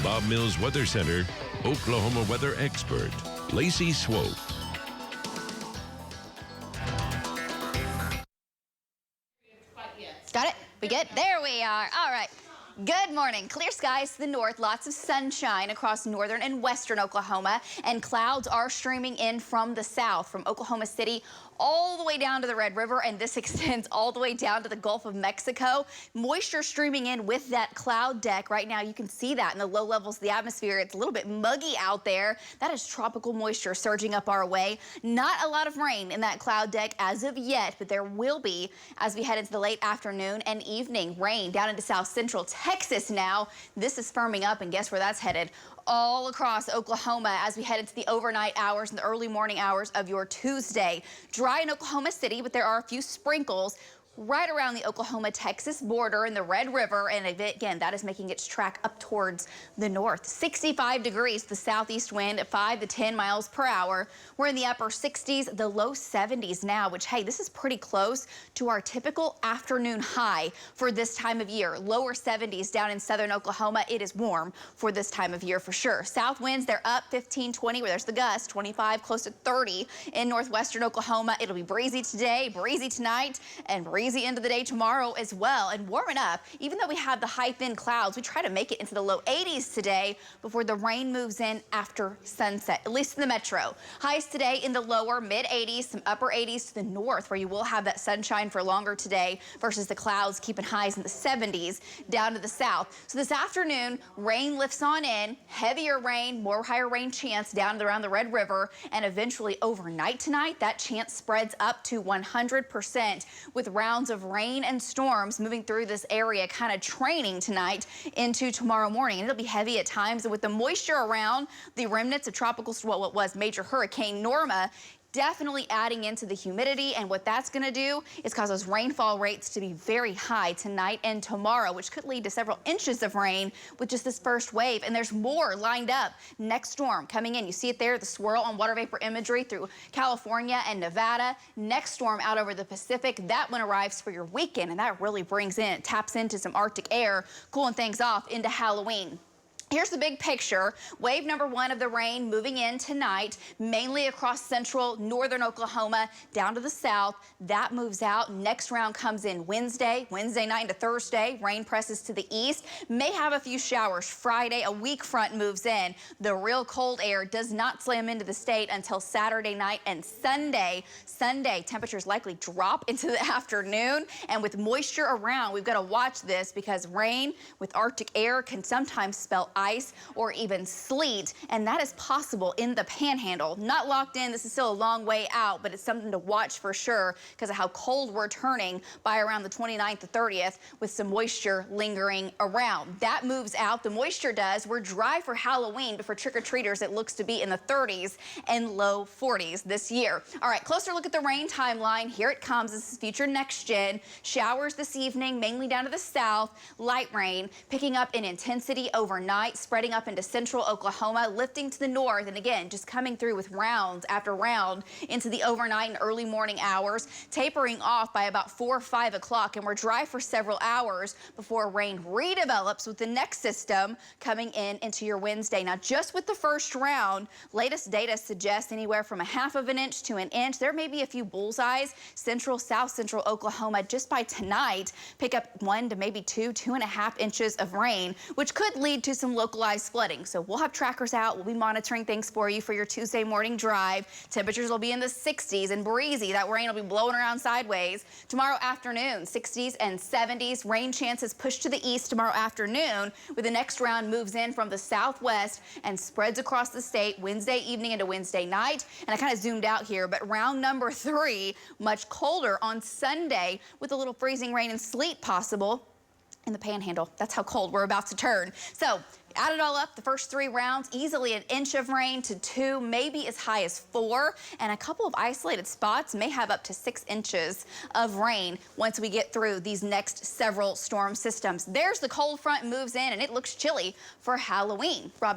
Bob Mills Weather Center, Oklahoma weather expert, Lacey Swope. Got it? We good? There we are. All right. Good morning. Clear skies to the north, lots of sunshine across northern and western Oklahoma, and clouds are streaming in from the south, from Oklahoma City all the way down to the Red River, and this extends all the way down to the Gulf of Mexico. Moisture streaming in with that cloud deck. Right now you can see that in the low levels of the atmosphere. It's a little bit muggy out there. That is tropical moisture surging up our way. Not a lot of rain in that cloud deck as of yet, but there will be as we head into the late afternoon and evening. Rain down into south central Texas now. This is firming up, and guess where that's headed? All across Oklahoma as we head into the overnight hours and the early morning hours of your Tuesday. Dry in Oklahoma City, but there are a few sprinkles right around the Oklahoma-Texas border in the Red River, and again, that is making its track up towards the north. 65 degrees, the southeast wind at 5 to 10 miles per hour. We're in the upper 60s, the low 70s now, which, hey, this is pretty close to our typical afternoon high for this time of year. Lower 70s down in southern Oklahoma. It is warm for this time of year for sure. South winds, they're up 15, 20, where there's the gust, 25, close to 30 in northwestern Oklahoma. It'll be breezy today, breezy tonight, and breezy end of the day tomorrow as well, and warming up. Even though we have the high thin clouds, we try to make it into the low 80s today before the rain moves in after sunset, at least in the metro. Highs today in the lower mid 80s, some upper 80s to the north, where you will have that sunshine for longer today versus the clouds keeping highs in the 70s down to the south. So this afternoon, rain lifts on in, heavier rain, more higher rain chance down around the Red River, and eventually overnight tonight, that chance spreads up to 100% with rounds of rain and storms moving through this area, kind of training tonight into tomorrow morning. And it'll be heavy at times, and with the moisture around, the remnants of tropical, what was Major Hurricane Norma, definitely adding into the humidity, and what that's going to do is cause those rainfall rates to be very high tonight and tomorrow, which could lead to several inches of rain with just this first wave. And there's more lined up. Next storm coming in. You see it there, the swirl on water vapor imagery through California and Nevada. Next storm out over the Pacific. That one arrives for your weekend, and that really brings in, taps into some Arctic air, cooling things off into Halloween. Here's the big picture. Wave number one of the rain moving in tonight, mainly across central northern Oklahoma down to the south. That moves out. Next round comes in Wednesday night into Thursday. Rain presses to the east. May have a few showers Friday. A weak front moves in. The real cold air does not slam into the state until Saturday night and Sunday. Sunday, temperatures likely drop into the afternoon. And with moisture around, we've got to watch this, because rain with Arctic air can sometimes spell ice or even sleet, and that is possible in the Panhandle. Not locked in. This is still a long way out, but it's something to watch for sure because of how cold we're turning by around the 29th to 30th with some moisture lingering around. That moves out. The moisture does. We're dry for Halloween, but for trick-or-treaters, it looks to be in the 30s and low 40s this year. All right, closer look at the rain timeline. Here it comes. This is future next gen. Showers this evening, mainly down to the south. Light rain picking up in intensity overnight, spreading up into central Oklahoma, lifting to the north, and again, just coming through with round after round into the overnight and early morning hours, tapering off by about 4 or 5 o'clock, and we're dry for several hours before rain redevelops with the next system coming in into your Wednesday. Now, just with the first round, latest data suggests anywhere from 1/2 of an inch to an inch. There may be a few bullseyes. Central, south central Oklahoma, just by tonight, pick up 1 to maybe 2.5 inches of rain, which could lead to some localized flooding. So we'll have trackers out. We'll be monitoring things for you for your Tuesday morning drive. Temperatures will be in the 60s and breezy. That rain will be blowing around sideways. Tomorrow afternoon, 60s and 70s. Rain chances push to the east tomorrow afternoon, with the next round moves in from the southwest and spreads across the state Wednesday evening into Wednesday night. And I kind of zoomed out here, but round number 3, much colder on Sunday with a little freezing rain and sleet possible in the Panhandle. That's how cold we're about to turn. So add it all up, the first 3 rounds, easily 1 inch of rain to 2, maybe as high as 4, and a couple of isolated spots may have up to 6 inches of rain once we get through these next several storm systems. There's the cold front moves in, and it looks chilly for Halloween. Rob